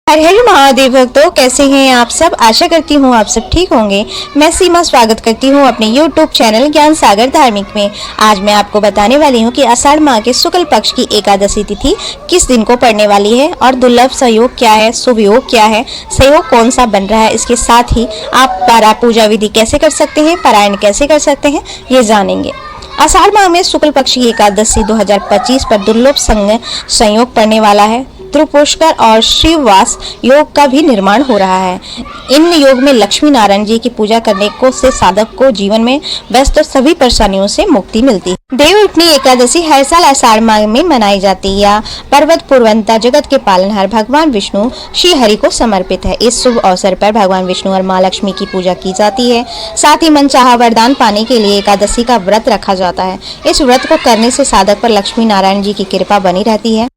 हर हर महादेव भक्तों, कैसे हैं आप सब। आशा करती हूँ आप सब ठीक होंगे। मैं सीमा स्वागत करती हूँ अपने YouTube चैनल ज्ञान सागर धार्मिक में। आज मैं आपको बताने वाली हूँ कि आषाढ़ माह के शुक्ल पक्ष की एकादशी तिथि किस दिन को पड़ने वाली है और दुर्लभ सहयोग क्या है, शुभ योग क्या है, सहयोग कौन सा बन रहा है। इसके साथ ही आप पारा पूजा विधि कैसे कर सकते हैं, पारायण कैसे कर सकते हैं, ये जानेंगे। आषाढ़ माह में शुक्ल पक्ष की एकादशी 2025 पर दुर्लभ संयोग पड़ने वाला है। त्रिपुष्कर और श्रीवास योग का भी निर्माण हो रहा है। इन योग में लक्ष्मी नारायण जी की पूजा करने को से साधक को जीवन में व्यस्त सभी परेशानियों से मुक्ति मिलती है। देवउठनी एकादशी हर साल आषाढ़ माह में मनाई जाती है। यह पर्वत पूर्वंता जगत के पालनहार भगवान विष्णु श्री हरि को समर्पित है। इस शुभ अवसर पर भगवान विष्णु और माँ लक्ष्मी की पूजा की जाती है। साथ ही मनचाहा वरदान पाने के लिए एकादशी का व्रत रखा जाता है। इस व्रत को करने से साधक पर लक्ष्मी नारायण जी की कृपा बनी रहती है।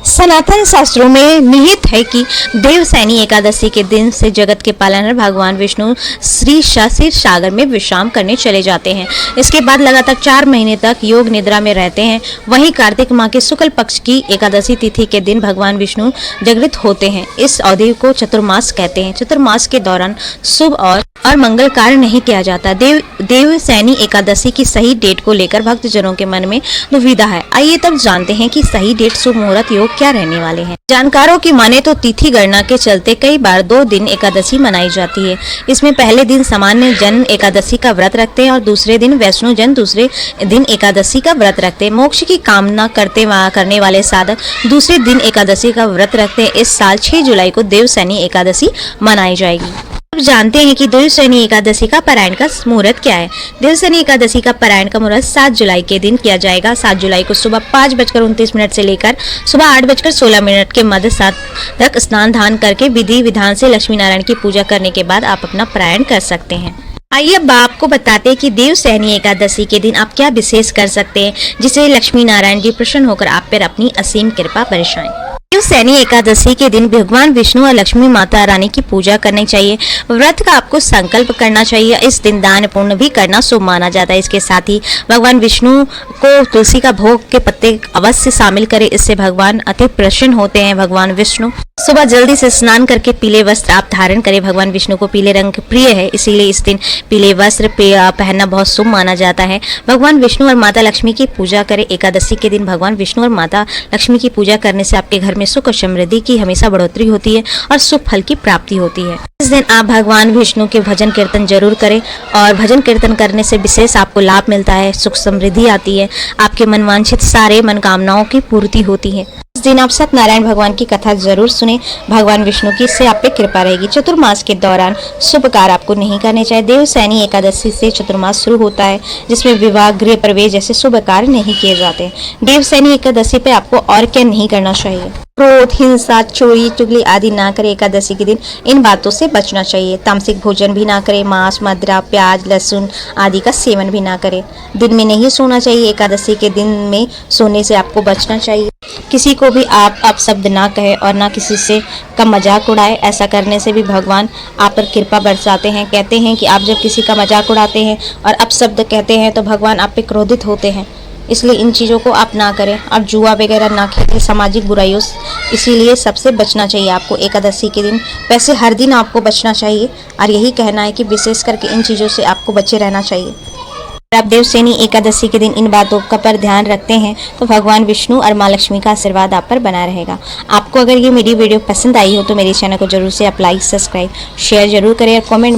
सनातन शास्त्रों में निहित है कि देवसैनी एकादशी के दिन से जगत के पालनहार भगवान विष्णु श्री क्षीर सागर में विश्राम करने चले जाते हैं। इसके बाद लगातार 4 महीने तक योग निद्रा में रहते हैं। वहीं कार्तिक माह के शुक्ल पक्ष की एकादशी तिथि के दिन भगवान विष्णु जागृत होते हैं। इस अवधि को चतुर्मास कहते हैं। चतुर्मास के दौरान शुभ और मंगल कार्य नहीं किया जाता। देवसैनी एकादशी की सही डेट को लेकर भक्तजनों के मन में दुविधा है। आइए तब जानते हैं कि सही डेट, शुभ मुहूर्त, योग क्या रहने वाले हैं। जानकारों की माने तो तिथि गणना के चलते कई बार 2 दिन एकादशी मनाई जाती है। इसमें पहले दिन सामान्य जन एकादशी का व्रत रखते हैं और दूसरे दिन वैष्णो जन दूसरे दिन एकादशी का व्रत रखते हैं। मोक्ष की कामना करने वाले साधक दूसरे दिन एकादशी का व्रत रखते हैं। इस साल 6 जुलाई को देवसैनी एकादशी मनाई जाएगी। अब जानते हैं कि देवसैनी एकादशी का पारायण का मुहूर्त क्या है। देवसैनी एकादशी का पारायण का मुहूर्त 7 जुलाई के दिन किया जाएगा। 7 जुलाई को सुबह 5:29 से लेकर सुबह 8:16 के मध्य साधक स्नान दान करके विधि विधान से लक्ष्मी नारायण की पूजा करने के बाद आप अपना पारायण कर सकते हैं। आइए अब आपको बताते हैं कि देवसैनी एकादशी के दिन आप क्या विशेष कर सकते हैं जिसे लक्ष्मी नारायण जी प्रसन्न होकर आप पर अपनी असीम कृपा बरसाएं। देवसैनी एकादशी के दिन भगवान विष्णु और लक्ष्मी माता रानी की पूजा करनी चाहिए। व्रत का आपको संकल्प करना चाहिए। इस दिन दान पुण्य भी करना शुभ माना जाता है। इसके साथ ही भगवान विष्णु को तुलसी का भोग के पत्ते अवश्य शामिल करें। इससे भगवान अति प्रसन्न होते हैं। भगवान विष्णु सुबह जल्दी से स्नान करके पीले वस्त्र आप धारण करें। भगवान विष्णु को पीले रंग प्रिय है, इसीलिए इस दिन पीले वस्त्र पहनना बहुत शुभ माना जाता है। भगवान विष्णु और माता लक्ष्मी की पूजा करें। एकादशी के दिन भगवान विष्णु और माता लक्ष्मी की पूजा करने से आपके घर में सुख और समृद्धि की हमेशा बढ़ोतरी होती है और शुभ फल की प्राप्ति होती है। इस दिन आप भगवान विष्णु के भजन कीर्तन जरूर करें और भजन कीर्तन करने से विशेष आपको लाभ मिलता है, सुख समृद्धि आती है, आपके मनवांछित सारे मनोकामनाओं की पूर्ति होती है। इस दिन आप सत्यनारायण भगवान की कथा जरूर सुने। भगवान विष्णु की से आप पे कृपा रहेगी। चतुर्मास के दौरान शुभ कार्य आपको नहीं करने चाहिए। देवसैनी एकादशी से चतुर्मास शुरू होता है जिसमें विवाह, गृह प्रवेश जैसे शुभ कार्य नहीं किए जाते। देवसैनी एकादशी पे आपको और क्या नहीं करना चाहिए। क्रोध, हिंसा, चोरी, चुगली आदि ना करें। एकादशी के दिन इन बातों से बचना चाहिए। तामसिक भोजन भी ना करें। मांस, मदिरा, प्याज, लहसुन आदि का सेवन भी ना करें। दिन में नहीं सोना चाहिए। एकादशी के दिन में सोने से आपको बचना चाहिए। किसी को भी आप अपशब्द ना कहे और ना किसी से का मजाक उड़ाए। ऐसा करने से भी भगवान आप पर कृपा बरसाते हैं। कहते हैं कि आप जब किसी का मजाक उड़ाते हैं और अपशब्द कहते हैं तो भगवान आप पे क्रोधित होते हैं। इसलिए इन चीज़ों को आप ना करें। आप जुआ वगैरह ना खेलें, सामाजिक बुराइयों इसीलिए सबसे बचना चाहिए आपको एकादशी के दिन। वैसे हर दिन आपको बचना चाहिए और यही कहना है कि विशेष करके इन चीज़ों से आपको बचे रहना चाहिए। आप देवसैनी एकादशी के दिन इन बातों का पर ध्यान रखते हैं तो भगवान विष्णु और माँ लक्ष्मी का आशीर्वाद आप पर बना रहेगा। आपको अगर ये मेरी वीडियो पसंद आई हो तो मेरे चैनल को जरूर से आप लाइक, सब्सक्राइब, शेयर जरूर करें और कमेंट